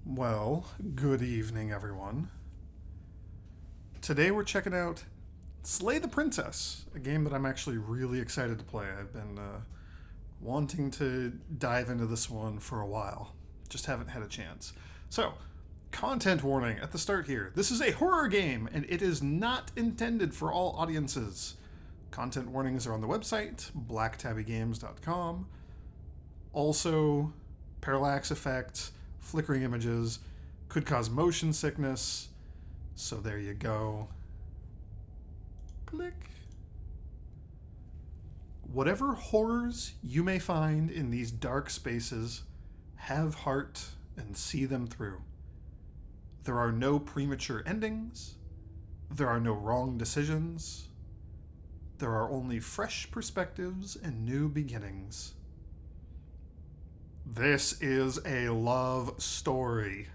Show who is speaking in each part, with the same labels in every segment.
Speaker 1: Well, good evening, everyone. Today we're checking out Slay the Princess, a game that I'm actually really excited to play. I've been wanting to dive into this one for a while, just haven't had a chance. So, content warning at the start here. This is a horror game, and it is not intended for all audiences. Content warnings are on the website, blacktabbygames.com. Also, parallax effects, flickering images, could cause motion sickness. So there you go. Click. Whatever horrors you may find in these dark spaces, have heart and see them through. There are no premature endings. There are no wrong decisions. There are only fresh perspectives and new beginnings. This is a love story.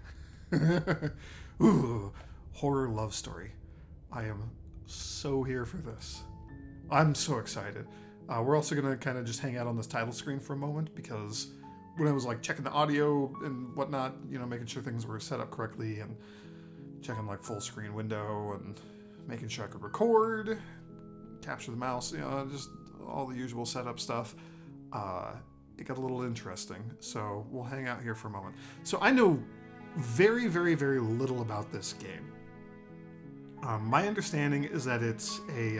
Speaker 1: Ooh, horror love story. I am so here for this. I'm so excited. We're also gonna kind of just hang out on this title screen for a moment because when I was like checking the audio and whatnot, making sure things were set up correctly and checking like full screen window and making sure I could record, capture the mouse, just all the usual setup stuff. It got a little interesting, so we'll hang out here for a moment. So I know very, very, very little about this game. My understanding is that it's a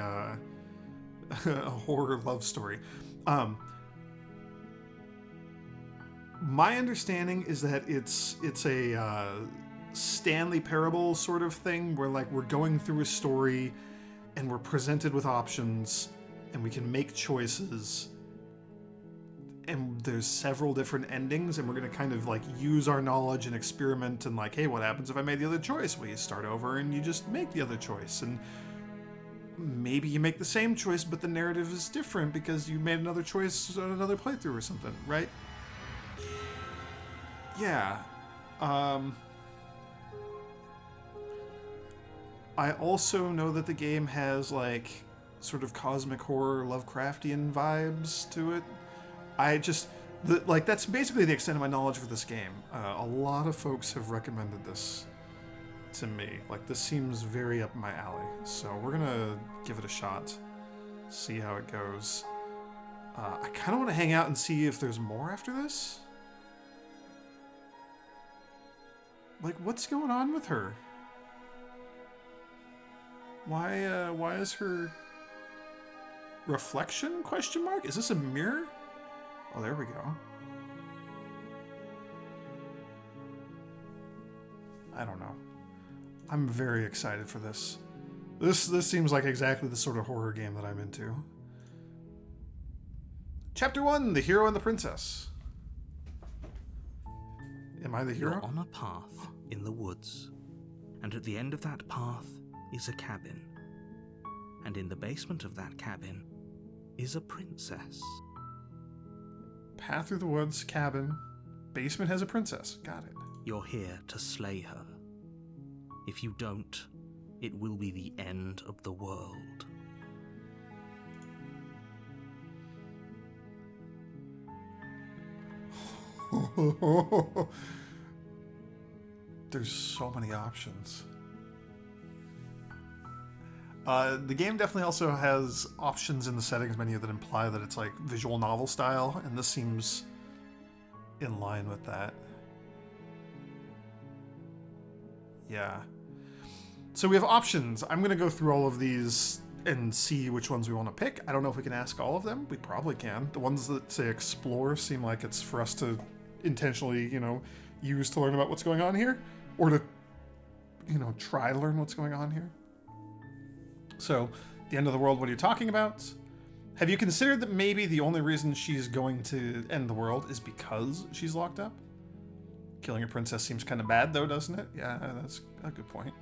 Speaker 1: a horror love story. My understanding is that it's a Stanley Parable sort of thing, where like we're going through a story and we're presented with options and we can make choices. And there's several different endings, and we're going to kind of like use our knowledge and experiment and like, hey, what happens if I made the other choice? Well, you start over and you just make the other choice. And maybe you make the same choice, but the narrative is different because you made another choice on another playthrough or something, right? Yeah. I also know that the game has like sort of cosmic horror Lovecraftian vibes to it. That's basically the extent of my knowledge for this game. A lot of folks have recommended this to me. Like, this seems very up my alley. So we're gonna give it a shot, see how it goes. I kind of want to hang out and see if there's more after this. Like, what's going on with her? Why is her reflection question mark? Is this a mirror? Oh, there we go. I don't know. I'm very excited for this. This seems like exactly the sort of horror game that I'm into. Chapter 1, The Hero and the Princess. Am I the hero?
Speaker 2: You're on a path in the woods, and at the end of that path is a cabin. And in the basement of that cabin is a princess.
Speaker 1: Path through the woods, cabin, basement has a princess. Got it.
Speaker 2: You're here to slay her. If you don't, it will be the end of the world.
Speaker 1: There's so many options. The game definitely also has options in the settings menu that imply that it's like visual novel style, and this seems in line with that. Yeah. So we have options. I'm going to go through all of these and see which ones we want to pick. I don't know if we can ask all of them. We probably can. The ones that say explore seem like it's for us to intentionally, use to learn about what's going on here, or to, try to learn what's going on here. So, the end of the world, what are you talking about? Have you considered that maybe the only reason she's going to end the world is because she's locked up? Killing a princess seems kind of bad, though, doesn't it? Yeah, that's a good point.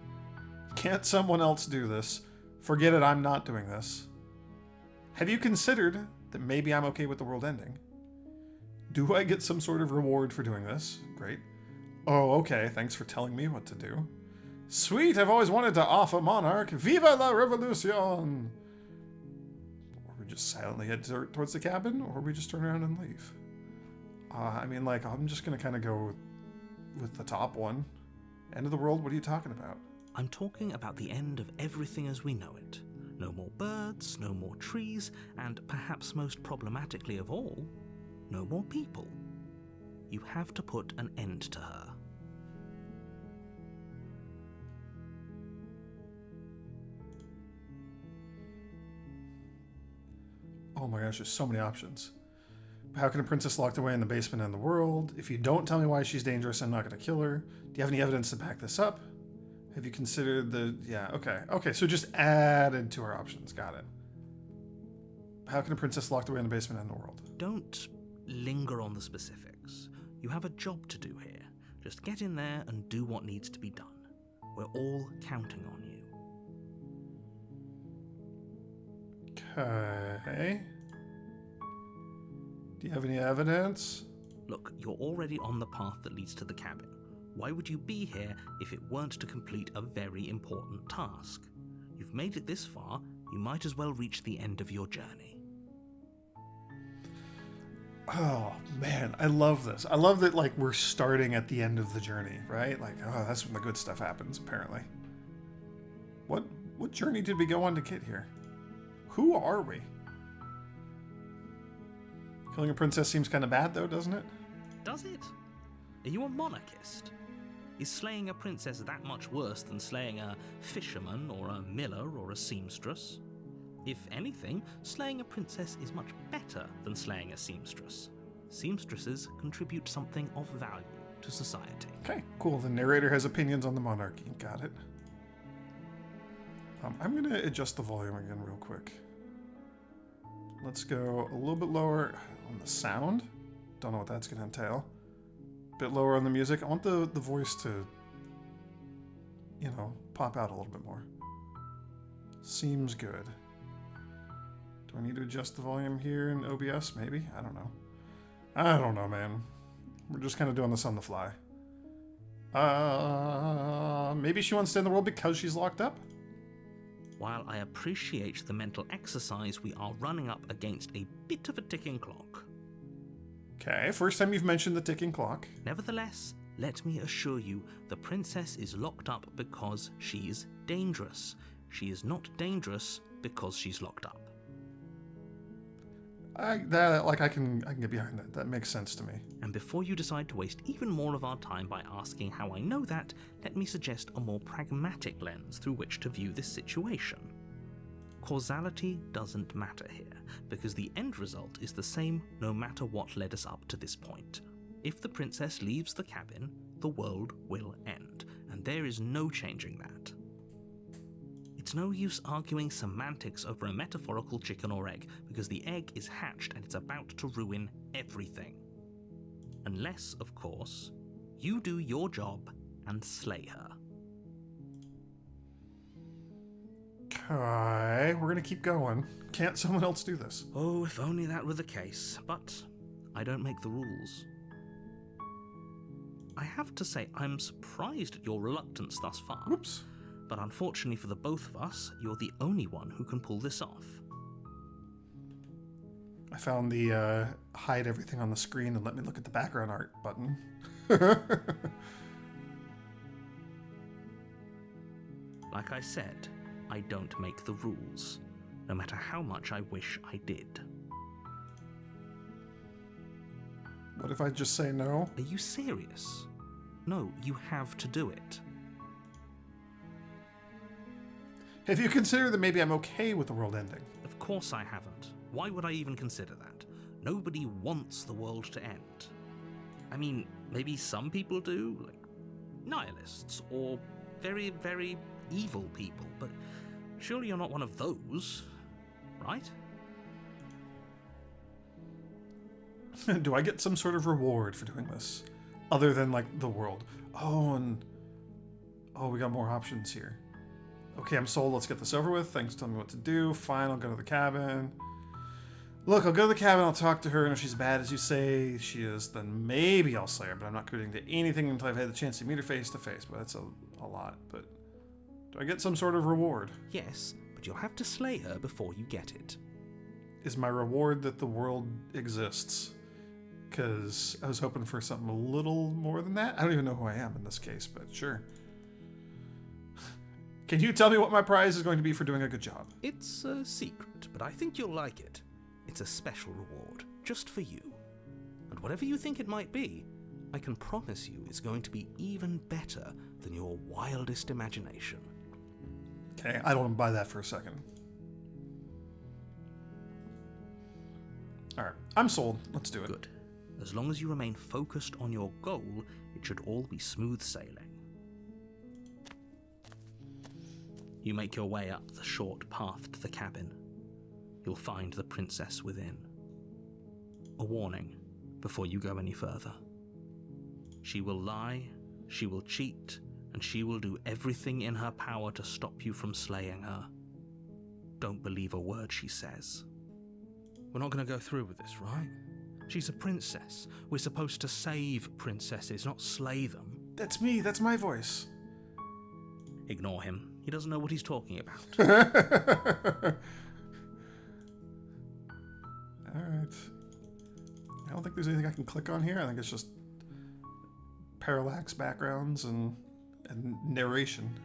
Speaker 1: Can't someone else do this? Forget it, I'm not doing this. Have you considered that maybe I'm okay with the world ending? Do I get some sort of reward for doing this? Great. Oh, okay, thanks for telling me what to do. Sweet, I've always wanted to off a monarch. Viva la revolution! Or we just silently head towards the cabin, or we just turn around and leave. I'm just gonna kind of go with the top one. End of the world? What are you talking about?
Speaker 2: I'm talking about the end of everything as we know it. No more birds, no more trees, and perhaps most problematically of all, no more people. You have to put an end to her.
Speaker 1: Oh my gosh, there's so many options. How can a princess locked away in the basement end the world? If you don't tell me why she's dangerous, I'm not going to kill her. Do you have any evidence to back this up? Have you considered the... Yeah, okay. Okay, so just added to our options. Got it. How can a princess locked away in the basement end the world?
Speaker 2: Don't linger on the specifics. You have a job to do here. Just get in there and do what needs to be done. We're all counting on you.
Speaker 1: Okay. Do you have any evidence?
Speaker 2: Look, you're already on the path that leads to the cabin. Why would you be here if it weren't to complete a very important task? You've made it this far, you might as well reach the end of your journey.
Speaker 1: Oh, man, I love this. I love that, like, we're starting at the end of the journey, right? Like, oh, that's when the good stuff happens, apparently. What journey did we go on to get here? Who are we? Killing a princess seems kind of bad, though, doesn't it?
Speaker 2: Does it? Are you a monarchist? Is slaying a princess that much worse than slaying a fisherman or a miller or a seamstress? If anything, slaying a princess is much better than slaying a seamstress. Seamstresses contribute something of value to society.
Speaker 1: Okay, cool. The narrator has opinions on the monarchy. Got it. I'm going to adjust the volume again real quick. Let's go a little bit lower on the sound. Don't know what that's going to entail. A bit lower on the music. I want the voice to, you know, pop out a little bit more. Seems good. Do I need to adjust the volume here in OBS? Maybe? I don't know. I don't know, man. We're just kind of doing this on the fly. Maybe she wants to end the world because she's locked up?
Speaker 2: While I appreciate the mental exercise, we are running up against a bit of a ticking clock.
Speaker 1: Okay, first time you've mentioned the ticking clock.
Speaker 2: Nevertheless, let me assure you, the princess is locked up because she's dangerous. She is not dangerous because she's locked up.
Speaker 1: I can get behind that. That makes sense to me.
Speaker 2: And before you decide to waste even more of our time by asking how I know that, let me suggest a more pragmatic lens through which to view this situation. Causality doesn't matter here, because the end result is the same no matter what led us up to this point. If the princess leaves the cabin, the world will end, and there is no changing that. It's no use arguing semantics over a metaphorical chicken or egg, because the egg is hatched and it's about to ruin everything. Unless, of course, you do your job and slay her.
Speaker 1: Okay, we're gonna keep going. Can't someone else do this?
Speaker 2: Oh, if only that were the case, but I don't make the rules. I have to say, I'm surprised at your reluctance thus far.
Speaker 1: Whoops.
Speaker 2: But unfortunately for the both of us, you're the only one who can pull this off.
Speaker 1: I found the hide everything on the screen and let me look at the background art button.
Speaker 2: Like I said, I don't make the rules, no matter how much I wish I did.
Speaker 1: What if I just say no?
Speaker 2: Are you serious? No, you have to do it.
Speaker 1: Have you considered that maybe I'm okay with the world ending?
Speaker 2: Of course I haven't. Why would I even consider that? Nobody wants the world to end. I mean, maybe some people do, like nihilists, or very, very evil people, but surely you're not one of those, right?
Speaker 1: Do I get some sort of reward for doing this? Other than, like, the world? Oh, we got more options here. Okay, I'm sold. Let's get this over with. Thanks for telling me what to do. Fine, I'll go to the cabin. Look, I'll go to the cabin. I'll talk to her. And if she's bad as you say she is, then maybe I'll slay her. But I'm not committing to anything until I've had the chance to meet her face to face. But that's a lot. But do I get some sort of reward?
Speaker 2: Yes, but you'll have to slay her before you get it.
Speaker 1: Is my reward that the world exists? because I was hoping for something a little more than that. I don't even know who I am in this case, but sure. Can you tell me what my prize is going to be for doing a good job?
Speaker 2: It's a secret, but I think you'll like it. It's a special reward, just for you. And whatever you think it might be, I can promise you it's going to be even better than your wildest imagination.
Speaker 1: Okay, I don't buy that for a second. Alright, I'm sold. Let's do it.
Speaker 2: Good. As long as you remain focused on your goal, it should all be smooth sailing. You make your way up the short path to the cabin. You'll find the princess within. A warning before you go any further. She will lie, she will cheat, and she will do everything in her power to stop you from slaying her. Don't believe a word she says. We're not going to go through with this, right? She's a princess. We're supposed to save princesses, not slay them.
Speaker 1: That's me, that's my voice.
Speaker 2: Ignore him. He doesn't know what he's talking about.
Speaker 1: Alright. I don't think there's anything I can click on here. I think it's just parallax backgrounds and narration.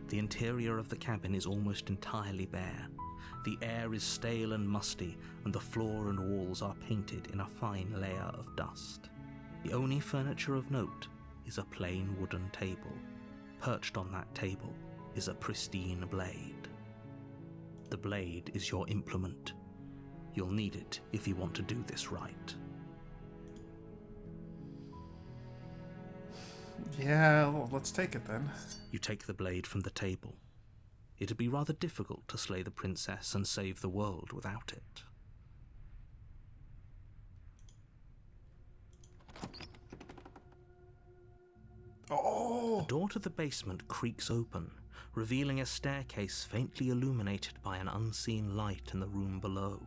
Speaker 2: The interior of the cabin is almost entirely bare. The air is stale and musty, and the floor and walls are painted in a fine layer of dust. The only furniture of note is a plain wooden table. Perched on that table is a pristine blade. The blade is your implement. You'll need it if you want to do this right.
Speaker 1: Yeah, well, let's take it then.
Speaker 2: You take the blade from the table. It'd be rather difficult to slay the princess and save the world without it.
Speaker 1: Oh!
Speaker 2: The door to the basement creaks open, revealing a staircase faintly illuminated by an unseen light in the room below.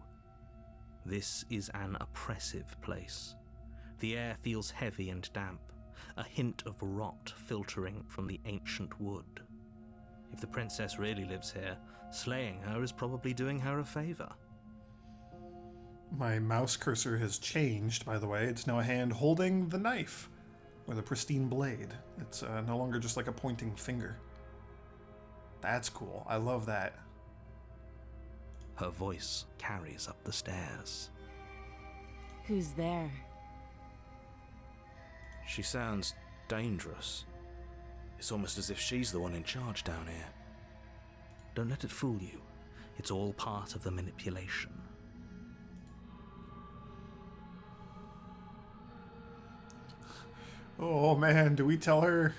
Speaker 2: This is an oppressive place. The air feels heavy and damp, a hint of rot filtering from the ancient wood. If the princess really lives here, slaying her is probably doing her a favor.
Speaker 1: My mouse cursor has changed, by the way. It's now a hand holding the knife, or the pristine blade. It's no longer just like a pointing finger. That's cool. I love that.
Speaker 2: Her voice carries up the stairs.
Speaker 3: Who's there?
Speaker 2: She sounds dangerous. It's almost as if she's the one in charge down here. Don't let it fool you. It's all part of the manipulation.
Speaker 1: Oh man, do we tell her?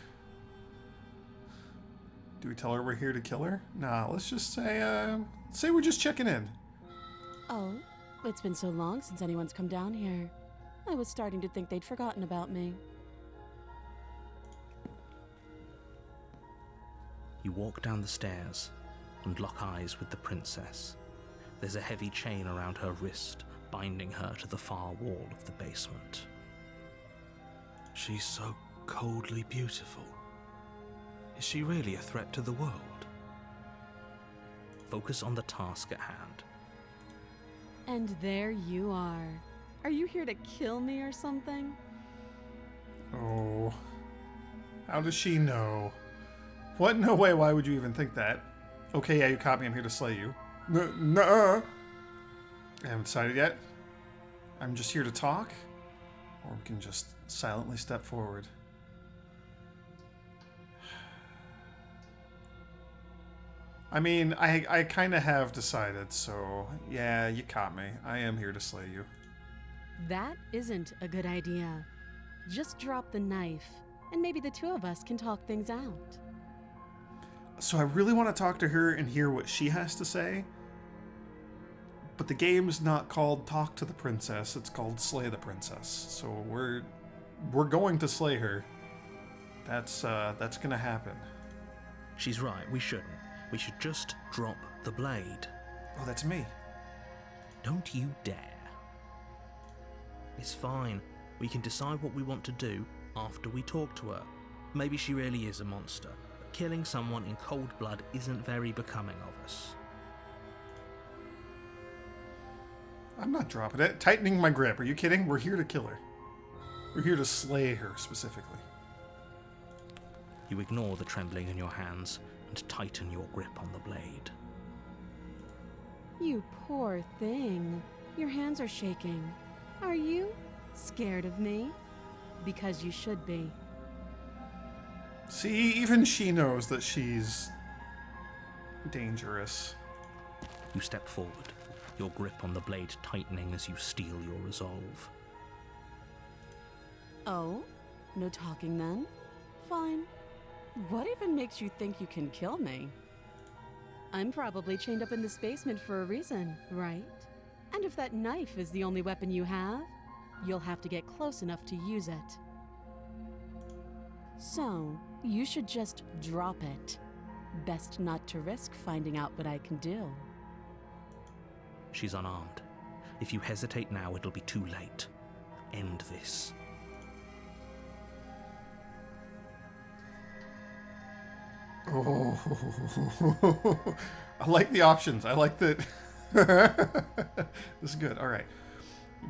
Speaker 1: Do we tell her we're here to kill her? Nah, let's just say we're just checking in.
Speaker 3: Oh, it's been so long since anyone's come down here. I was starting to think they'd forgotten about me.
Speaker 2: You walk down the stairs and lock eyes with the princess. There's a heavy chain around her wrist, binding her to the far wall of the basement. She's so coldly beautiful. Is she really a threat to the world? Focus on the task at hand.
Speaker 3: And there you are. Are you here to kill me or something?
Speaker 1: Oh. How does she know? What? No way, why would you even think that? Okay, yeah, you caught me, I'm here to slay you. Nuh-uh. I haven't decided yet. I'm just here to talk. Or we can just silently step forward. I mean, I kind of have decided, so yeah, you caught me. I am here to slay you.
Speaker 3: That isn't a good idea. Just drop the knife, and maybe the two of us can talk things out.
Speaker 1: So I really want to talk to her and hear what she has to say. But the game's not called Talk to the Princess, it's called Slay the Princess. So we're going to slay her. That's gonna happen.
Speaker 2: She's right, we shouldn't. We should just drop the blade.
Speaker 1: Oh, that's me.
Speaker 2: Don't you dare. It's fine. We can decide what we want to do after we talk to her. Maybe she really is a monster. Killing someone in cold blood isn't very becoming of us.
Speaker 1: I'm not dropping it. Tightening my grip. Are you kidding? We're here to kill her. We're here to slay her, specifically.
Speaker 2: You ignore the trembling in your hands and tighten your grip on the blade.
Speaker 3: You poor thing. Your hands are shaking. Are you scared of me? Because you should be.
Speaker 1: See, even she knows that she's dangerous.
Speaker 2: You step forward, your grip on the blade tightening as you steel your resolve.
Speaker 3: Oh? No talking then? Fine. What even makes you think you can kill me? I'm probably chained up in this basement for a reason, right? And if that knife is the only weapon you have, you'll have to get close enough to use it. So, you should just drop it. Best not to risk finding out what I can do.
Speaker 2: She's unarmed. If you hesitate now, it'll be too late. End this.
Speaker 1: Oh, I like the options. I like that. This is good. All right.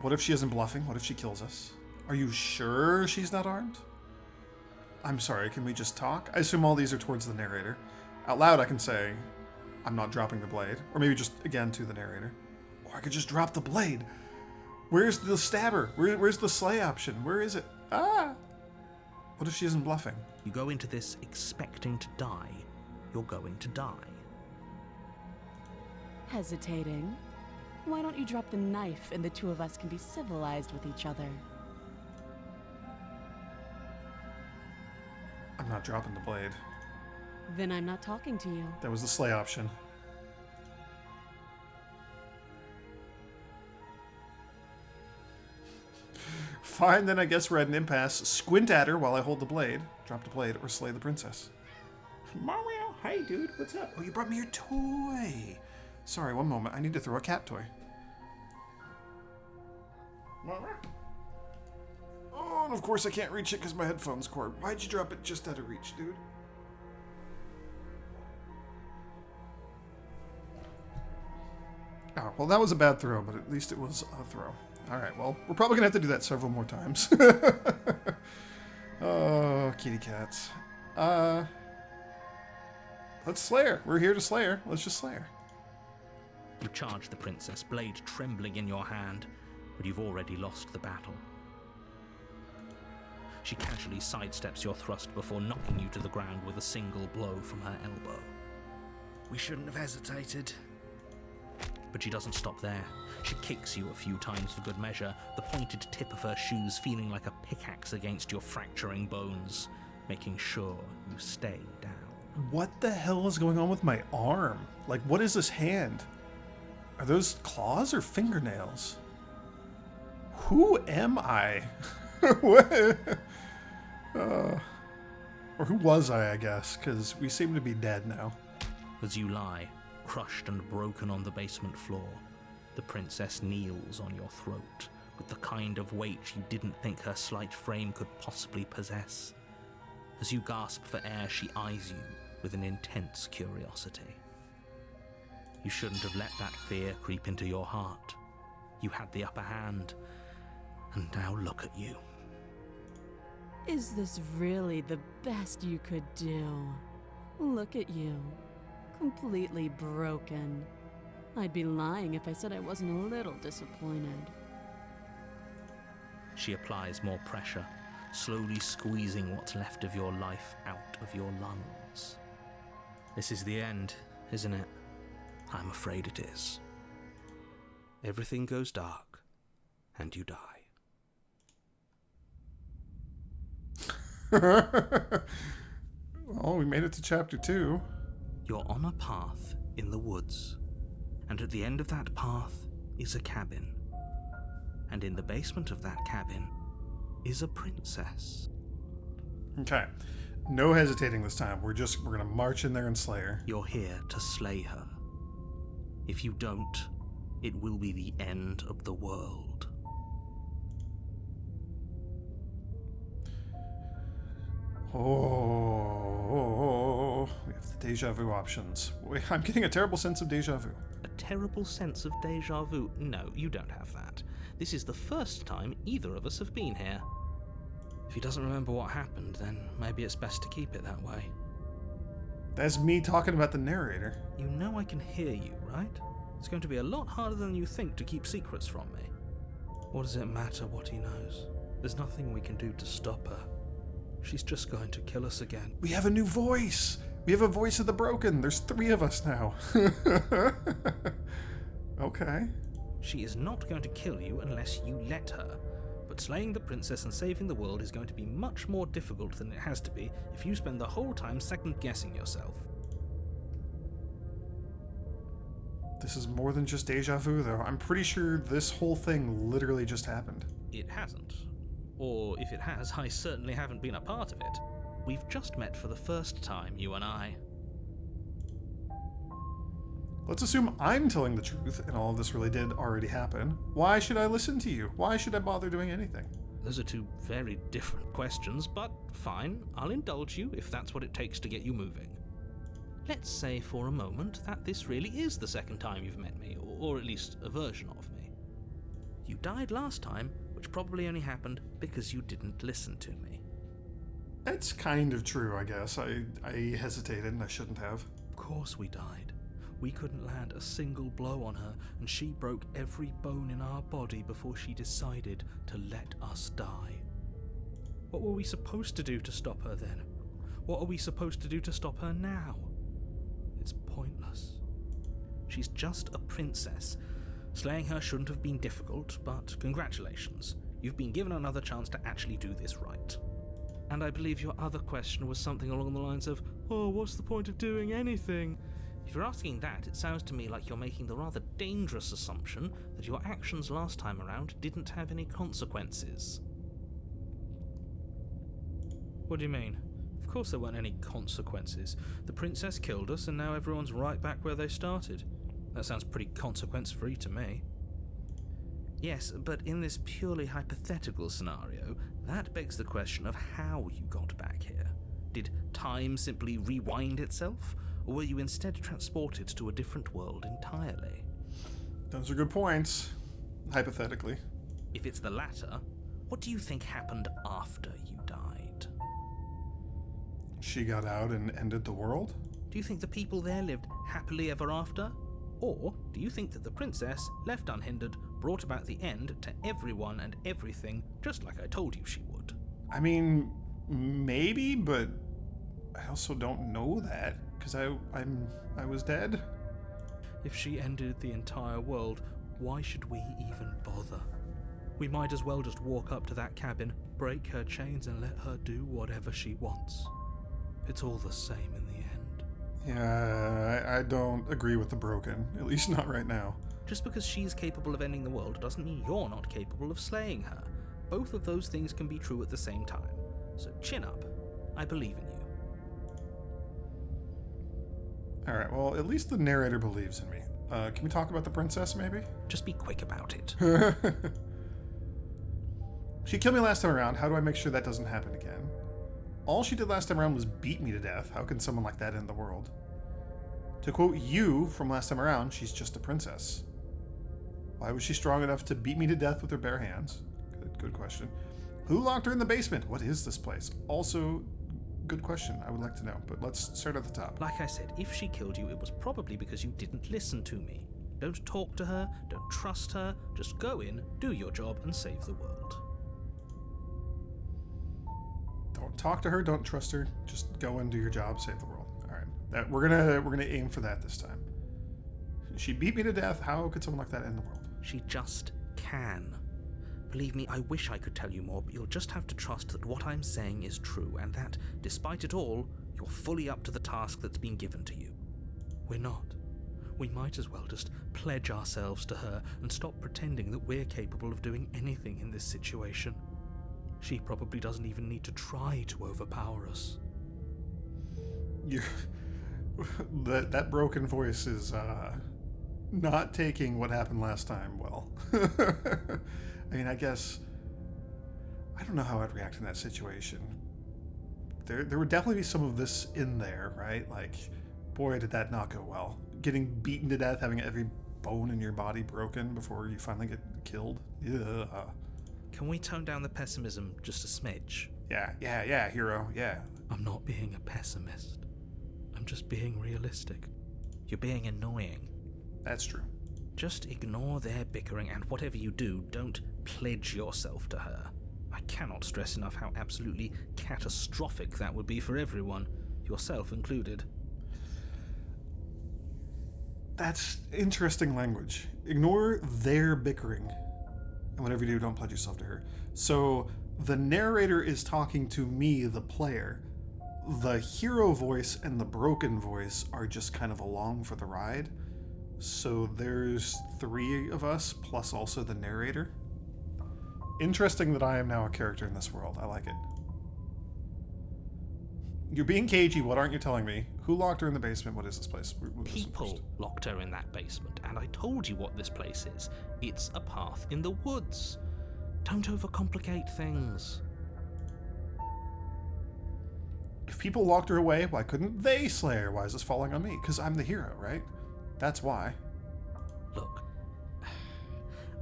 Speaker 1: What if she isn't bluffing? What if she kills us? Are you sure she's not armed? I'm sorry, can we just talk? I assume all these are towards the narrator. Out loud, I can say, I'm not dropping the blade. Or maybe just, again, to the narrator. Or I could just drop the blade. Where's the stabber? Where's the slay option? Where is it? Ah! What if she isn't bluffing?
Speaker 2: You go into this expecting to die. You're going to die.
Speaker 3: Hesitating? Why don't you drop the knife and the two of us can be civilized with each other?
Speaker 1: I'm not dropping the blade.
Speaker 3: Then I'm not talking to you.
Speaker 1: That was the slay option. Fine, then I guess we're at an impasse. Squint at her while I hold the blade. Drop the blade or slay the princess. Mario, hey dude, what's up? Oh, you brought me your toy. Sorry, one moment. I need to throw a cat toy. Oh, and of course I can't reach it because my headphones cord. Why'd you drop it just out of reach, dude? Oh, well, that was a bad throw, but at least it was a throw. All right, well, we're probably going to have to do that several more times. Oh, kitty cats. Let's slay her. We're here to slay her. Let's just slay her.
Speaker 2: You charge the princess, blade trembling in your hand, but you've already lost the battle. She casually sidesteps your thrust before knocking you to the ground with a single blow from her elbow.
Speaker 4: We shouldn't have hesitated.
Speaker 2: But she doesn't stop there. She kicks you a few times for good measure, the pointed tip of her shoes feeling like a pickaxe against your fracturing bones, making sure you stay down.
Speaker 1: What the hell is going on with my arm? Like, what is this hand? Are those claws or fingernails? Who am I? What? Or who was I guess, because we seem to be dead now.
Speaker 2: As you lie, crushed and broken on the basement floor, the princess kneels on your throat with the kind of weight you didn't think her slight frame could possibly possess. As you gasp for air, she eyes you with an intense curiosity. You shouldn't have let that fear creep into your heart. You had the upper hand, and now look at you.
Speaker 3: Is this really the best you could do? Look at you. Completely broken. I'd be lying if I said I wasn't a little disappointed.
Speaker 2: She applies more pressure, slowly squeezing what's left of your life out of your lungs. This is the end, isn't it? I'm afraid it is. Everything goes dark, and you die.
Speaker 1: Well, we made it to chapter 2.
Speaker 2: You're on a path in the woods, and at the end of that path is a cabin. And in the basement of that cabin is a princess.
Speaker 1: Okay. No hesitating this time. We're gonna march in there and slay her.
Speaker 2: You're here to slay her. If you don't, it will be the end of the world.
Speaker 1: Oh. we have the deja vu options. I'm getting a terrible sense of deja vu.
Speaker 2: A terrible sense of deja vu? No, you don't have that. This is the first time either of us have been here.
Speaker 4: If he doesn't remember what happened, then maybe it's best to keep it that way.
Speaker 1: That's me talking about the narrator.
Speaker 2: You know I can hear you, right? It's going to be a lot harder than you think to keep secrets from me.
Speaker 4: What does it matter what he knows? There's nothing we can do to stop her. She's just going to kill us again.
Speaker 1: We have a new voice! We have a voice of the broken. There's 3 of us now. Okay.
Speaker 2: She is not going to kill you unless you let her. But slaying the princess and saving the world is going to be much more difficult than it has to be if you spend the whole time second-guessing yourself.
Speaker 1: This is more than just deja vu, though. I'm pretty sure this whole thing literally just happened.
Speaker 2: It hasn't. Or if it has, I certainly haven't been a part of it. We've just met for the first time, you and I.
Speaker 1: Let's assume I'm telling the truth and all of this really did already happen. Why should I listen to you? Why should I bother doing anything?
Speaker 2: Those are 2 very different questions, but fine, I'll indulge you if that's what it takes to get you moving. Let's say for a moment that this really is the second time you've met me, or at least a version of me. You died last time, which probably only happened because you didn't listen to me.
Speaker 1: That's kind of true, I guess. I hesitated and I shouldn't have.
Speaker 4: Of course we died. We couldn't land a single blow on her, and she broke every bone in our body before she decided to let us die.
Speaker 2: What were we supposed to do to stop her then? What are we supposed to do to stop her now?
Speaker 4: It's pointless.
Speaker 2: She's just a princess. Slaying her shouldn't have been difficult, but congratulations. You've been given another chance to actually do this right.
Speaker 4: And I believe your other question was something along the lines of, oh, what's the point of doing anything?
Speaker 2: If you're asking that, it sounds to me like you're making the rather dangerous assumption that your actions last time around didn't have any consequences.
Speaker 4: What do you mean? Of course there weren't any consequences. The princess killed us and now everyone's right back where they started. That sounds pretty consequence-free to me.
Speaker 2: Yes, but in this purely hypothetical scenario, that begs the question of how you got back here. Did time simply rewind itself? Or were you instead transported to a different world entirely?
Speaker 1: Those are good points, hypothetically.
Speaker 2: If it's the latter, what do you think happened after you died?
Speaker 1: She got out and ended the world?
Speaker 2: Do you think the people there lived happily ever after? Or do you think that the princess, left unhindered, brought about the end to everyone and everything, just like I told you she would?
Speaker 1: I mean, maybe, but I also don't know that. Because I was dead?
Speaker 4: If she ended the entire world, why should we even bother? We might as well just walk up to that cabin, break her chains and let her do whatever she wants. It's all the same in the end.
Speaker 1: Yeah, I don't agree with the broken. At least not right now.
Speaker 2: Just because she's capable of ending the world doesn't mean you're not capable of slaying her. Both of those things can be true at the same time. So chin up. I believe in you.
Speaker 1: Alright, well, at least the narrator believes in me. Can we talk about the princess, maybe?
Speaker 2: Just be quick about it.
Speaker 1: She killed me last time around. How do I make sure that doesn't happen again? All she did last time around was beat me to death. How can someone like that end the world? To quote you from last time around, she's just a princess. Why was she strong enough to beat me to death with her bare hands? Good question. Who locked her in the basement? What is this place? Also, good question. I would like to know, but let's start at the top.
Speaker 2: Like I said, if she killed you, it was probably because you didn't listen to me. Don't talk to her, don't trust her, just go in, do your job, and save the world.
Speaker 1: Don't talk to her, don't trust her, just go and do your job, save the world. Alright. We're gonna aim for that this time. She beat me to death. How could someone like that end the world?
Speaker 2: She just can. Believe me, I wish I could tell you more, but you'll just have to trust that what I'm saying is true, and that, despite it all, you're fully up to the task that's been given to you.
Speaker 4: We're not. We might as well just pledge ourselves to her and stop pretending that we're capable of doing anything in this situation. She probably doesn't even need to try to overpower us.
Speaker 1: That broken voice is not taking what happened last time well. I mean, I guess I don't know how I'd react in that situation. there would definitely be some of this in there, right? Like, boy, did that not go well. Getting beaten to death, having every bone in your body broken before you finally get killed. Ugh.
Speaker 2: Can we tone down the pessimism just a smidge?
Speaker 1: Yeah, hero, yeah.
Speaker 4: I'm not being a pessimist. I'm just being realistic.
Speaker 2: You're being annoying.
Speaker 1: That's true.
Speaker 2: Just ignore their bickering, and whatever you do, don't pledge yourself to her. I cannot stress enough how absolutely catastrophic that would be for everyone, yourself included.
Speaker 1: That's interesting language. Ignore their bickering. And whatever you do, don't pledge yourself to her. So the narrator is talking to me, the player. The hero voice and the broken voice are just kind of along for the ride. So there's 3 of us, plus also the narrator. Interesting that I am now a character in this world. I like it. You're being cagey. What aren't you telling me? Who locked her in the basement? What is this place?
Speaker 2: People locked her in that basement, and I told you what this place is. It's a path in the woods. Don't overcomplicate things.
Speaker 1: If people locked her away, why couldn't they slay her? Why is this falling on me? Because I'm the hero, right? That's why.
Speaker 2: Look,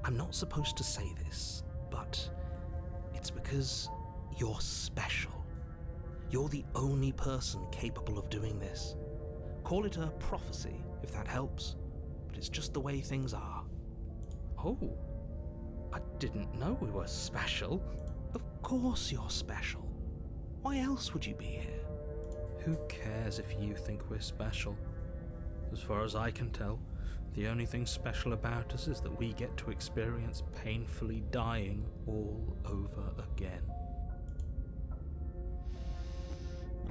Speaker 2: I'm not supposed to say this, but it's because you're special. You're the only person capable of doing this. Call it a prophecy, if that helps, but it's just the way things are. Oh, I didn't know we were special. Of course you're special. Why else would you be here?
Speaker 4: Who cares if you think we're special? As far as I can tell, the only thing special about us is that we get to experience painfully dying all over again.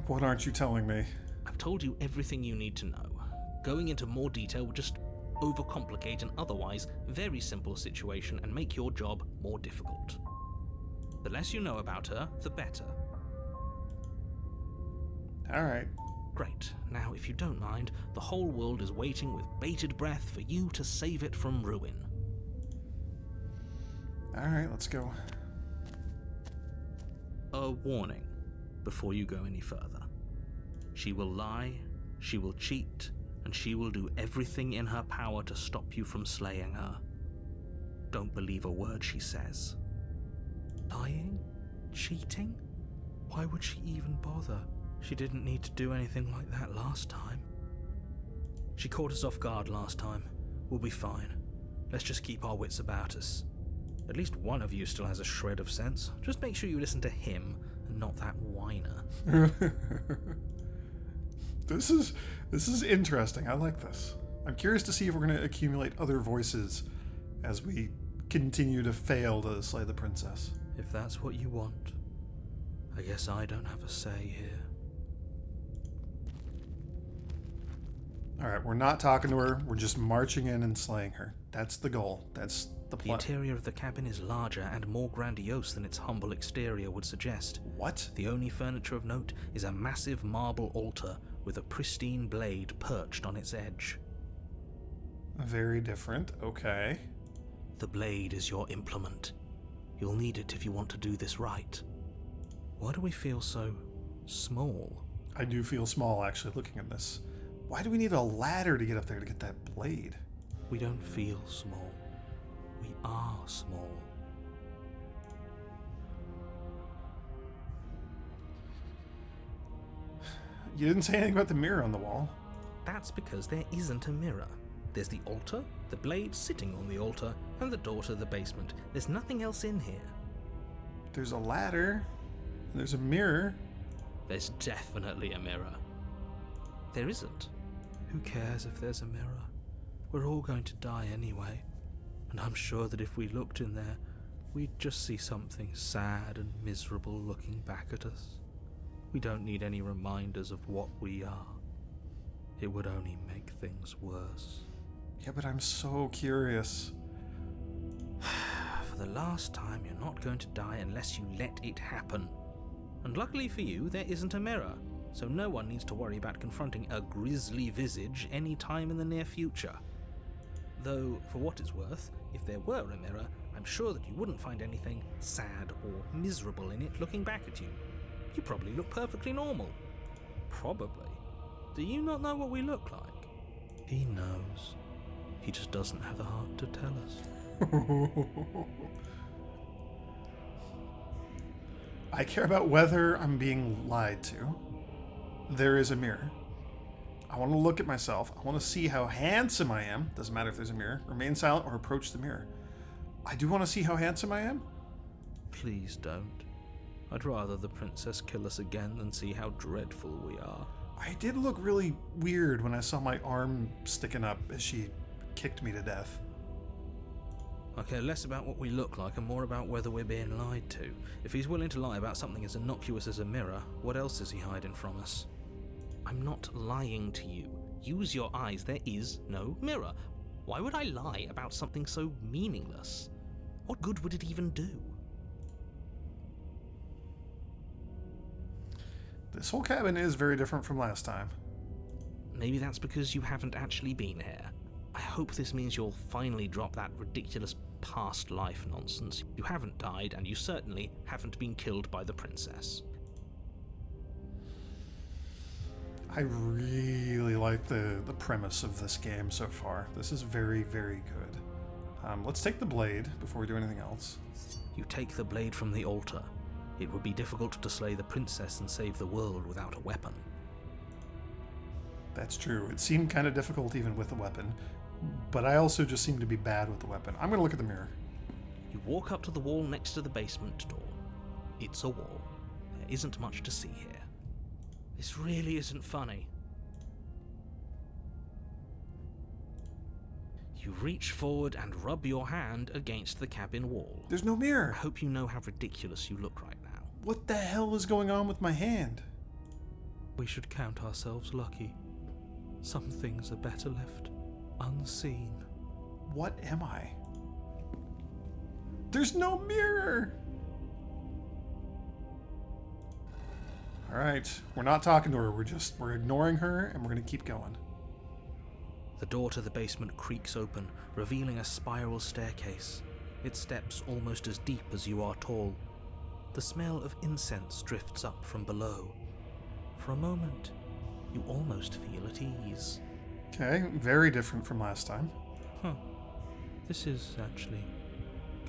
Speaker 1: What aren't you telling me?
Speaker 2: I've told you everything you need to know. Going into more detail would just overcomplicate an otherwise very simple situation and make your job more difficult. The less you know about her, the better.
Speaker 1: All right.
Speaker 2: Great. Now, if you don't mind, the whole world is waiting with bated breath for you to save it from ruin.
Speaker 1: All right, let's go.
Speaker 2: A warning before you go any further. She will lie, she will cheat, and she will do everything in her power to stop you from slaying her. Don't believe a word she says.
Speaker 4: Lying? Cheating? Why would she even bother? She didn't need to do anything like that last time. She caught us off guard last time. We'll be fine. Let's just keep our wits about us. At least one of you still has a shred of sense. Just make sure you listen to him and not that whiner.
Speaker 1: This is interesting. I like this. I'm curious to see if we're going to accumulate other voices as we continue to fail to slay the princess.
Speaker 4: If that's what you want, I guess I don't have a say here.
Speaker 1: All right, we're not talking to her. We're just marching in and slaying her. That's the goal. That's the
Speaker 2: The
Speaker 1: plan.
Speaker 2: interior of the cabin is larger and more grandiose than its humble exterior would suggest.
Speaker 1: What?
Speaker 2: The only furniture of note is a massive marble altar with a pristine blade perched on its edge.
Speaker 1: Very different. Okay.
Speaker 2: The blade is your implement. You'll need it if you want to do this right. Why do we feel so small?
Speaker 1: I do feel small, actually, looking at this. Why do we need a ladder to get up there to get that blade?
Speaker 4: We don't feel small. We are small.
Speaker 1: You didn't say anything about the mirror on the wall.
Speaker 2: That's because there isn't a mirror. There's the altar, the blade sitting on the altar, and the door to the basement. There's nothing else in here.
Speaker 1: There's a ladder. And there's a mirror.
Speaker 2: There's definitely a mirror. There isn't.
Speaker 4: Who cares if there's a mirror? We're all going to die anyway. And I'm sure that if we looked in there, we'd just see something sad and miserable looking back at us. We don't need any reminders of what we are. It would only make things worse.
Speaker 1: Yeah, but I'm so curious.
Speaker 2: For the last time, you're not going to die unless you let it happen. And luckily for you, there isn't a mirror, so no one needs to worry about confronting a grisly visage any time in the near future. Though, for what it's worth, if there were a mirror, I'm sure that you wouldn't find anything sad or miserable in it looking back at you. You probably look perfectly normal. Probably. Do you not know what we look like?
Speaker 4: He knows. He just doesn't have the heart to tell us.
Speaker 1: I care about whether I'm being lied to. There is a mirror. I want to look at myself. I want to see how handsome I am. Doesn't matter if there's a mirror. Remain silent or approach the mirror. I do want to see how handsome I am.
Speaker 4: Please don't. I'd rather the princess kill us again than see how dreadful we are.
Speaker 1: I did look really weird when I saw my arm sticking up as she kicked me to death.
Speaker 4: I care less about what we look like and more about whether we're being lied to. If he's willing to lie about something as innocuous as a mirror, what else is he hiding from us?
Speaker 2: I'm not lying to you. Use your eyes. There is no mirror. Why would I lie about something so meaningless? What good would it even do?
Speaker 1: This whole cabin is very different from last time.
Speaker 2: Maybe that's because you haven't actually been here. I hope this means you'll finally drop that ridiculous past life nonsense. You haven't died, and you certainly haven't been killed by the princess.
Speaker 1: I really like the premise of this game so far. This is very, very good. Let's take the blade before we do anything else.
Speaker 4: You take the blade from the altar. It would be difficult to slay the princess and save the world without a weapon.
Speaker 1: That's true. It seemed kind of difficult even with the weapon, but I also just seem to be bad with the weapon. I'm going to look at the mirror.
Speaker 2: You walk up to the wall next to the basement door. It's a wall. There isn't much to see here.
Speaker 4: This really isn't funny.
Speaker 2: You reach forward and rub your hand against the cabin wall.
Speaker 1: There's no
Speaker 2: I
Speaker 1: mirror.
Speaker 2: hope you know how ridiculous you look right now.
Speaker 1: What the hell is going on with my hand?
Speaker 4: We should count ourselves lucky. Some things are better left unseen.
Speaker 1: What am I? There's no mirror! Alright, we're not talking to her, we're ignoring her, and we're gonna keep going.
Speaker 4: The door to the basement creaks open, revealing a spiral staircase. Its steps almost as deep as you are tall. The smell of incense drifts up from below. For a moment, you almost feel at ease.
Speaker 1: Okay, very different from last time.
Speaker 4: Huh. This is actually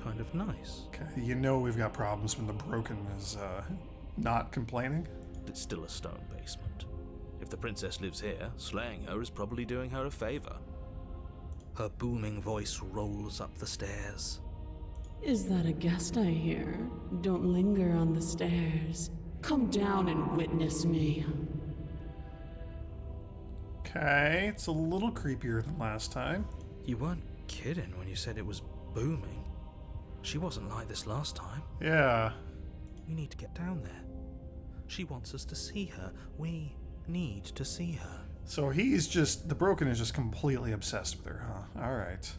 Speaker 4: kind of nice.
Speaker 1: Okay, you know we've got problems when the broken is, not complaining.
Speaker 4: It's still a stone basement. If the princess lives here, slaying her is probably doing her a favor. Her booming voice rolls up the stairs.
Speaker 3: Is that a guest I hear? Don't linger on the stairs. Come down and witness me.
Speaker 1: Okay, it's a little creepier than last time.
Speaker 4: You weren't kidding when you said it was booming. She wasn't like this last time.
Speaker 1: Yeah.
Speaker 4: We need to get down there. She wants us to see her. We need to see her.
Speaker 1: So the broken is just completely obsessed with her, huh? Alright.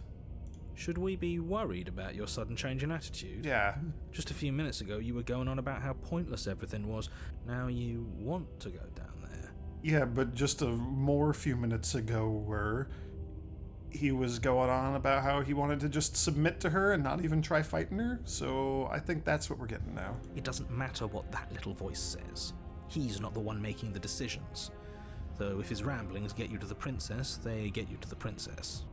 Speaker 4: Should we be worried about your sudden change in attitude?
Speaker 1: Yeah.
Speaker 4: Just a few minutes ago, you were going on about how pointless everything was. Now you want to go down there.
Speaker 1: Yeah, but just a few minutes ago where he was going on about how he wanted to just submit to her and not even try fighting her, so I think that's what we're getting now.
Speaker 2: It doesn't matter what that little voice says. He's not the one making the decisions. Though if his ramblings get you to the princess, they get you to the princess.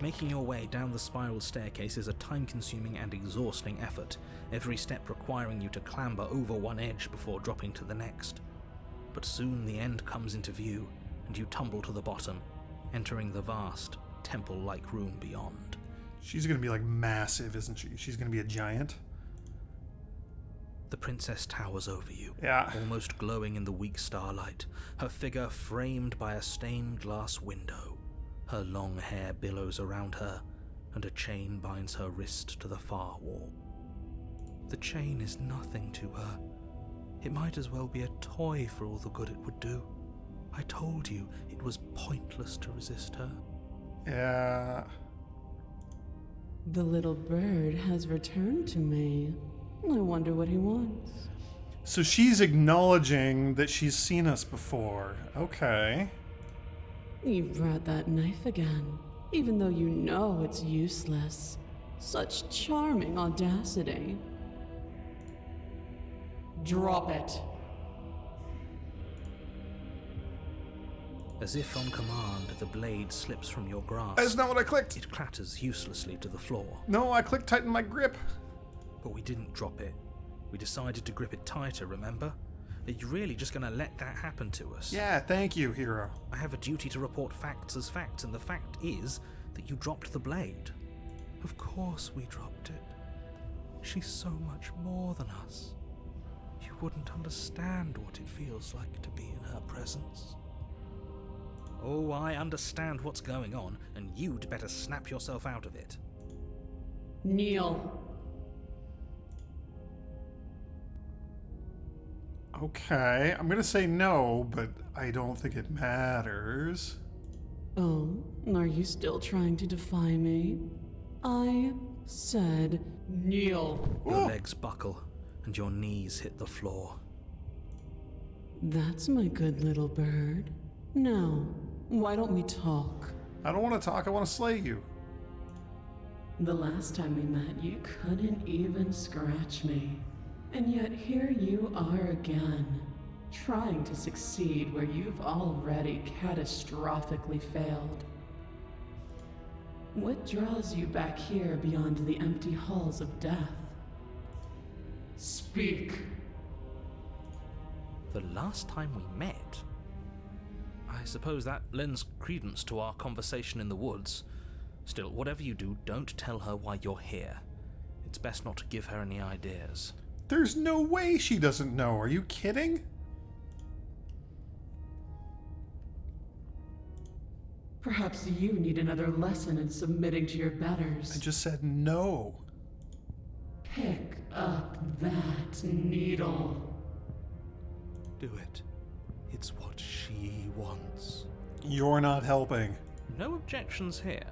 Speaker 2: Making your way down the spiral staircase is a time-consuming and exhausting effort, every step requiring you to clamber over one edge before dropping to the next. But soon the end comes into view, and you tumble to the bottom, entering the vast, temple-like room beyond.
Speaker 1: She's gonna be like massive, isn't she? She's gonna be a giant.
Speaker 4: The princess towers over you,
Speaker 1: Yeah.
Speaker 4: almost glowing in the weak starlight, her figure framed by a stained glass window. Her long hair billows around her, and a chain binds her wrist to the far wall. The chain is nothing to her. It might as well be a toy for all the good it would do. I told you it was pointless to resist her.
Speaker 1: Yeah.
Speaker 3: The little bird has returned to me. I wonder what he wants.
Speaker 1: So she's acknowledging that she's seen us before. Okay.
Speaker 3: You brought that knife again, even though you know it's useless. Such charming audacity. Drop it.
Speaker 2: As if on command, the blade slips from your grasp.
Speaker 1: That's not what I clicked.
Speaker 2: It clatters uselessly to the floor.
Speaker 1: No, I clicked tighten my grip.
Speaker 2: But we didn't drop it. We decided to grip it tighter, remember? Are you really just going to let that happen to us?
Speaker 1: Yeah, thank you, hero.
Speaker 2: I have a duty to report facts as facts, and the fact is that you dropped the blade.
Speaker 4: Of course we dropped it. She's so much more than us. You wouldn't understand what it feels like to be in her presence.
Speaker 2: Oh, I understand what's going on, and you'd better snap yourself out of it.
Speaker 3: Kneel.
Speaker 1: Okay, I'm gonna say no, but I don't think it matters.
Speaker 3: Oh, are you still trying to defy me? I said kneel.
Speaker 2: Your legs buckle, and your knees hit the floor.
Speaker 3: That's my good little bird. Now, why don't we talk?
Speaker 1: I don't want to talk, I want to slay you.
Speaker 3: The last time we met, you couldn't even scratch me. And yet here you are again, trying to succeed where you've already catastrophically failed. What draws you back here beyond the empty halls of death? Speak.
Speaker 2: The last time we met? I suppose that lends credence to our conversation in the woods. Still, whatever you do, don't tell her why you're here. It's best not to give her any ideas.
Speaker 1: There's no way she doesn't know. Are you kidding?
Speaker 3: Perhaps you need another lesson in submitting to your betters.
Speaker 1: I just said no.
Speaker 3: Pick up that needle.
Speaker 4: Do it. It's what she wants.
Speaker 1: You're not helping.
Speaker 2: No objections here.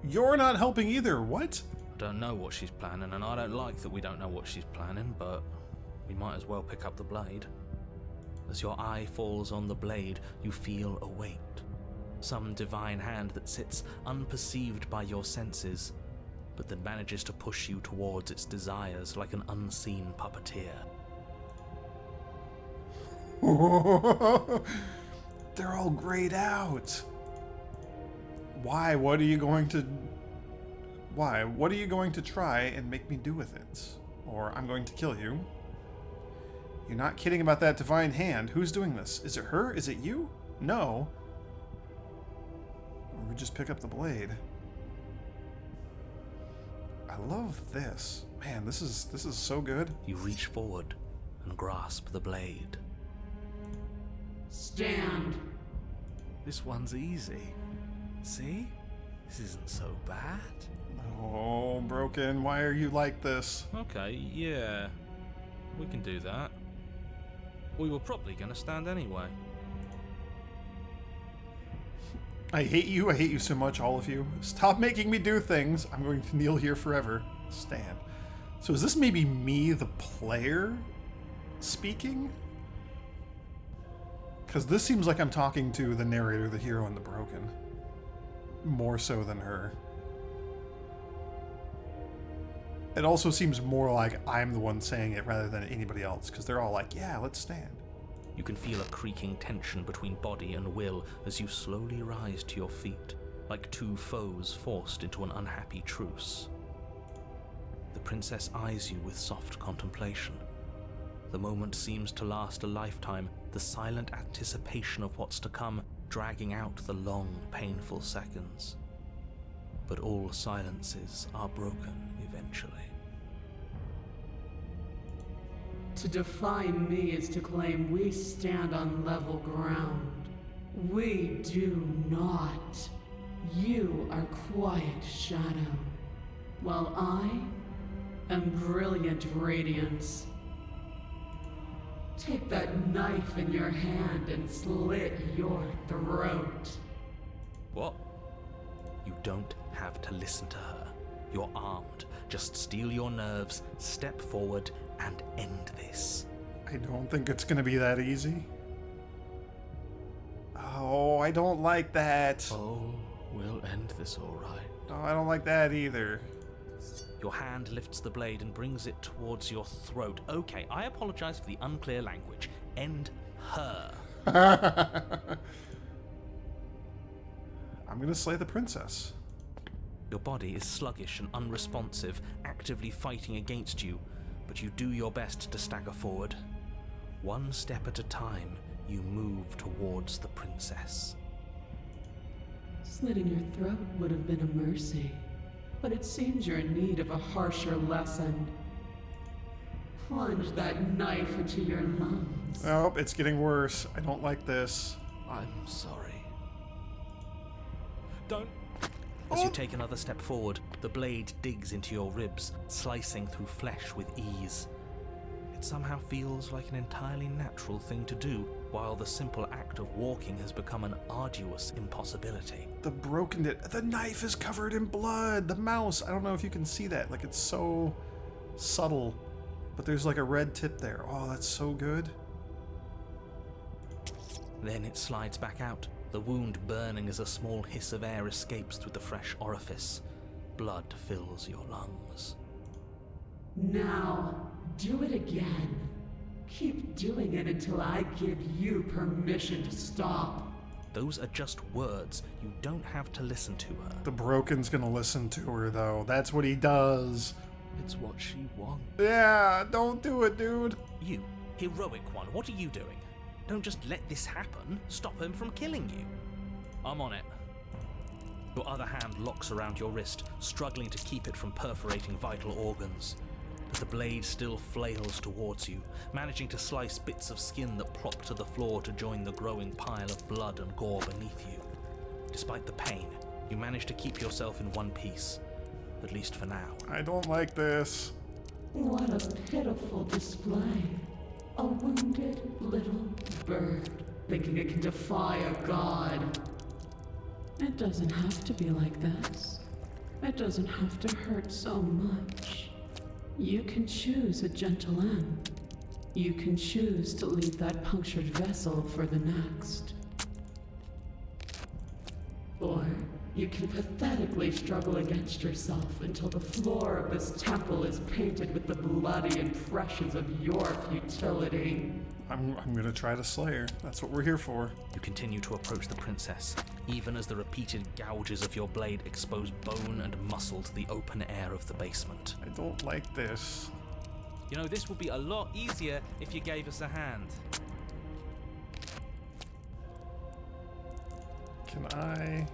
Speaker 1: You're not helping either. What?
Speaker 2: I don't know what she's planning, and I don't like that we don't know what she's planning, but we might as well pick up the blade. As your eye falls on the blade, you feel a weight. Some divine hand that sits unperceived by your senses, but that manages to push you towards its desires like an unseen puppeteer.
Speaker 1: They're all grayed out. Why? What are you going to... Why? What are you going to try and make me do with it? Or I'm going to kill you. You're not kidding about that divine hand. Who's doing this? Is it her? Is it you? No. Or we just pick up the blade. I love this. Man, this is so good.
Speaker 2: You reach forward and grasp the blade.
Speaker 3: Stand.
Speaker 4: This one's easy. See? This isn't so bad.
Speaker 1: Oh, Broken, why are you like this?
Speaker 2: Okay, yeah, we can do that. We were probably going to stand anyway.
Speaker 1: I hate you so much, all of you. Stop making me do things. I'm going to kneel here forever. Stand. So is this maybe me, the player, speaking? Because this seems like I'm talking to the narrator, the hero, and the Broken. More so than her. It also seems more like I'm the one saying it rather than anybody else, because they're all like, yeah, let's stand.
Speaker 2: You can feel a creaking tension between body and will as you slowly rise to your feet, like two foes forced into an unhappy truce. The princess eyes you with soft contemplation. The moment seems to last a lifetime, the silent anticipation of what's to come dragging out the long, painful seconds. But all silences are broken eventually.
Speaker 3: To defy me is to claim we stand on level ground. We do not. You are quiet shadow, while I am brilliant radiance. Take that knife in your hand and slit your throat.
Speaker 2: What? You don't have to listen to her. You're armed. Just steel your nerves, step forward, and end this.
Speaker 1: I don't think it's gonna be that easy. Oh, I don't like that.
Speaker 4: Oh, we'll end this all right.
Speaker 1: No, I don't like that either.
Speaker 2: Your hand lifts the blade and brings it towards your throat. Okay, I apologize for the unclear language. End her.
Speaker 1: I'm gonna slay the princess.
Speaker 2: Your body is sluggish and unresponsive, actively fighting against you, but you do your best to stagger forward. One step at a time, you move towards the princess.
Speaker 3: Slitting your throat would have been a mercy, but it seems you're in need of a harsher lesson. Plunge that knife into your lungs.
Speaker 1: Oh, it's getting worse. I don't like this.
Speaker 2: I'm sorry. Don't. As you take another step forward, the blade digs into your ribs, slicing through flesh with ease. It somehow feels like an entirely natural thing to do, while the simple act of walking has become an arduous impossibility.
Speaker 1: The knife is covered in blood. The mouse, I don't know if you can see that. Like, it's so subtle, but there's like a red tip there. Oh, that's so good.
Speaker 2: Then it slides back out, the wound burning as a small hiss of air escapes through the fresh orifice. Blood fills your lungs.
Speaker 3: Now, do it again. Keep doing it until I give you permission to stop.
Speaker 2: Those are just words. You don't have to listen to her.
Speaker 1: The Broken's gonna listen to her, though. That's what he does.
Speaker 4: It's what she wants.
Speaker 1: Yeah, don't do it, dude.
Speaker 2: You, heroic one, what are you doing? Don't just let this happen. Stop him from killing you. I'm on it. Your other hand locks around your wrist, struggling to keep it from perforating vital organs. But the blade still flails towards you, managing to slice bits of skin that plop to the floor to join the growing pile of blood and gore beneath you. Despite the pain, you manage to keep yourself in one piece, at least for now.
Speaker 1: I don't like this.
Speaker 3: What a pitiful display. A wounded little bird, thinking it can defy a god. It doesn't have to be like this. It doesn't have to hurt so much. You can choose a gentle end. You can choose to leave that punctured vessel for the next. Or you can pathetically struggle against yourself until the floor of this temple is painted with the bloody impressions of your futility.
Speaker 1: I'm gonna try to slay her. That's what we're here for.
Speaker 2: You continue to approach the princess, even as the repeated gouges of your blade expose bone and muscle to the open air of the basement.
Speaker 1: I don't like this.
Speaker 2: You know, this would be a lot easier if you gave us a hand.
Speaker 1: Can I...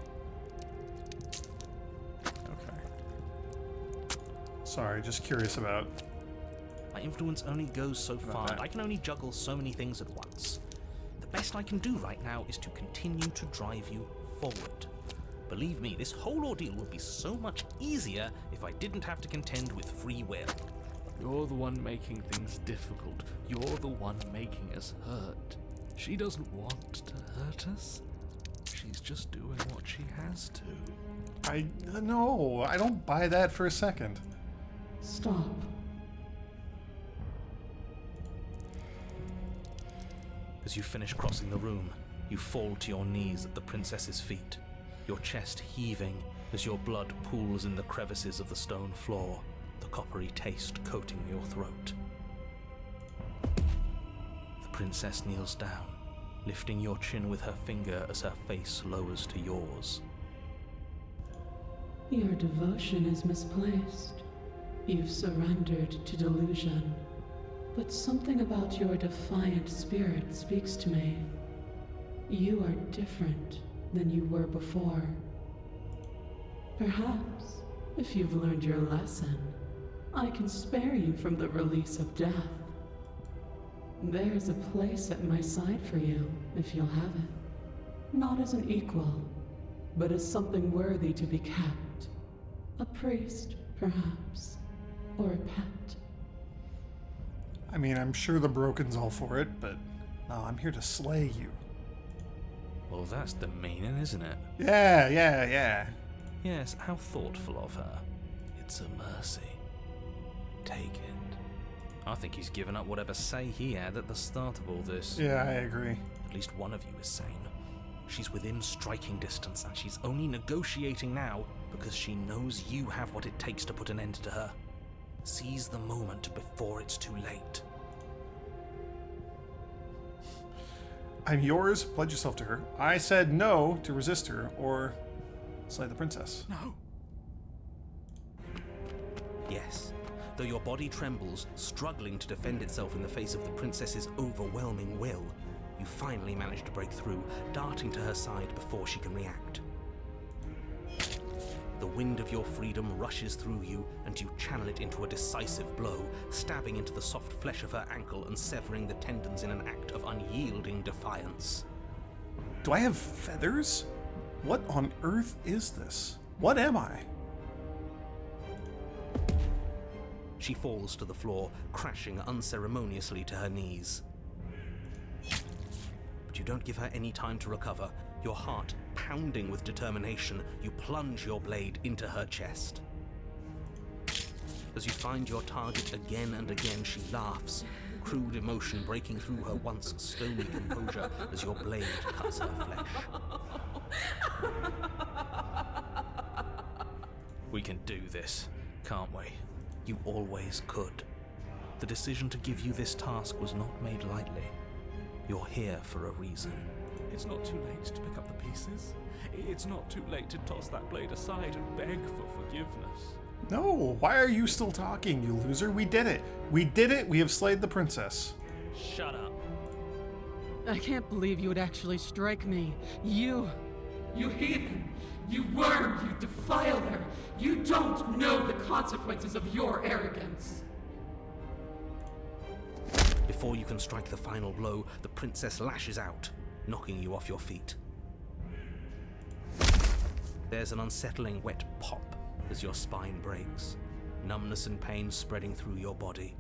Speaker 1: Okay. Sorry, just curious about...
Speaker 2: My influence only goes so far,
Speaker 1: that?
Speaker 2: and I can only juggle so many things at once. The best I can do right now is to continue to drive you forward. Believe me, this whole ordeal would be so much easier if I didn't have to contend with free will.
Speaker 4: You're the one making things difficult. You're the one making us hurt. She doesn't want to hurt us. She's just doing what she has to.
Speaker 1: No, I don't buy that for a second.
Speaker 3: Stop.
Speaker 2: As you finish crossing the room, you fall to your knees at the princess's feet, your chest heaving as your blood pools in the crevices of the stone floor, the coppery taste coating your throat. The princess kneels down, lifting your chin with her finger as her face lowers to yours.
Speaker 3: Your devotion is misplaced. You've surrendered to delusion. But something about your defiant spirit speaks to me. You are different than you were before. Perhaps, if you've learned your lesson, I can spare you from the release of death. There's a place at my side for you, if you'll have it. Not as an equal, but as something worthy to be kept. A priest, perhaps, or a pet.
Speaker 1: I mean, I'm sure the Broken's all for it, but no, I'm here to slay you.
Speaker 2: Well, that's demeaning, isn't it?
Speaker 1: Yeah.
Speaker 2: Yes, how thoughtful of her. It's a mercy. Take it. I think he's given up whatever say he had at the start of all this.
Speaker 1: Yeah, I agree.
Speaker 2: At least one of you is sane. She's within striking distance, and she's only negotiating now because she knows you have what it takes to put an end to her. Seize the moment before it's too late.
Speaker 1: I'm yours, pledge yourself to her. I said no to resist her or slay the princess.
Speaker 4: No.
Speaker 2: Yes. Though your body trembles, struggling to defend itself in the face of the princess's overwhelming will, you finally manage to break through, darting to her side before she can react. The wind of your freedom rushes through you, and you channel it into a decisive blow, stabbing into the soft flesh of her ankle and severing the tendons in an act of unyielding defiance.
Speaker 1: Do I have feathers? What on earth is this? What am I?
Speaker 2: She falls to the floor, crashing unceremoniously to her knees. But you don't give her any time to recover. Your heart pounding with determination, you plunge your blade into her chest. As you find your target again and again, she laughs, crude emotion breaking through her once stony composure as your blade cuts her flesh.
Speaker 4: We can do this, can't we?
Speaker 2: You always could. The decision to give you this task was not made lightly. You're here for a reason.
Speaker 4: It's not too late to pick up the pieces. It's not too late to toss that blade aside and beg for forgiveness.
Speaker 1: No, why are you still talking, you loser? We did it. We did it. We have slayed the princess.
Speaker 4: Shut up.
Speaker 3: I can't believe you would actually strike me. You
Speaker 5: heathen! You worm! You defiler! You don't know the consequences of your arrogance!
Speaker 2: Before you can strike the final blow, the princess lashes out, knocking you off your feet. There's an unsettling wet pop as your spine breaks, numbness and pain spreading through your body.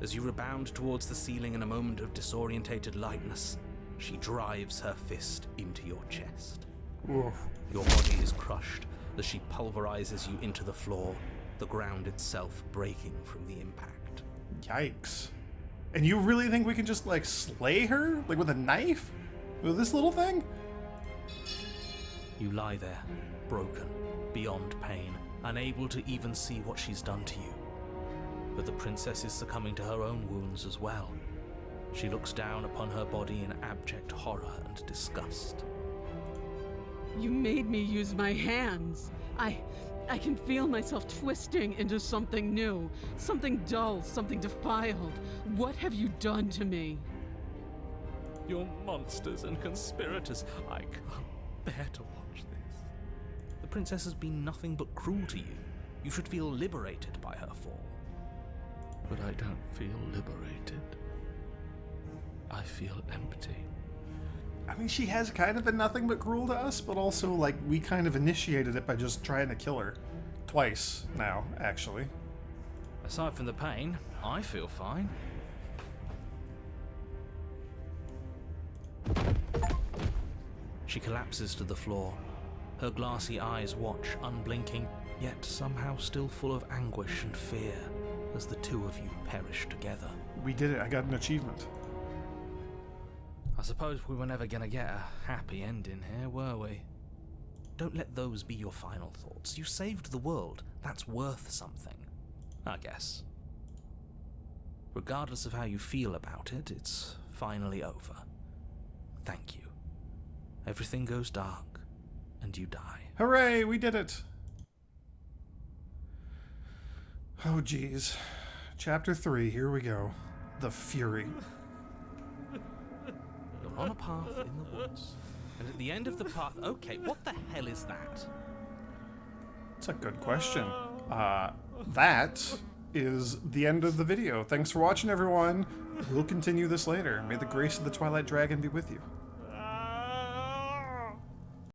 Speaker 2: As you rebound towards the ceiling in a moment of disorientated lightness, she drives her fist into your chest.
Speaker 1: Oof.
Speaker 2: Your body is crushed as she pulverizes you into the floor, the ground itself breaking from the impact.
Speaker 1: Yikes. And you really think we can just, like, slay her? Like, with a knife? With this little thing?
Speaker 2: You lie there, broken, beyond pain, unable to even see what she's done to you. But the princess is succumbing to her own wounds as well. She looks down upon her body in abject horror and disgust.
Speaker 3: You made me use my hands. I can feel myself twisting into something new, something dull, something defiled. What have you done to me?
Speaker 4: You're monsters and conspirators. I can't bear to watch this.
Speaker 2: The princess has been nothing but cruel to you. You should feel liberated by her fall.
Speaker 4: But I don't feel liberated. I feel empty.
Speaker 1: I mean, she has kind of been nothing but cruel to us, but also, like, we kind of initiated it by just trying to kill her. Twice now, actually.
Speaker 4: Aside from the pain, I feel fine.
Speaker 2: She collapses to the floor. Her glassy eyes watch, unblinking, yet somehow still full of anguish and fear, as the two of you perish together.
Speaker 1: We did it. I got an achievement.
Speaker 4: I suppose we were never gonna get a happy ending here, were we?
Speaker 2: Don't let those be your final thoughts. You saved the world. That's worth something, I guess. Regardless of how you feel about it, it's finally over. Thank you. Everything goes dark, and you die.
Speaker 1: Hooray, we did it! Oh, geez. Chapter 3, here we go. The Fury.
Speaker 2: You're on a path in the woods, and at the end of the path... Okay, what the hell is that?
Speaker 1: That's a good question. That is the end of the video. Thanks for watching, everyone. We'll continue this later. May the grace of the Twilight Dragon be with you.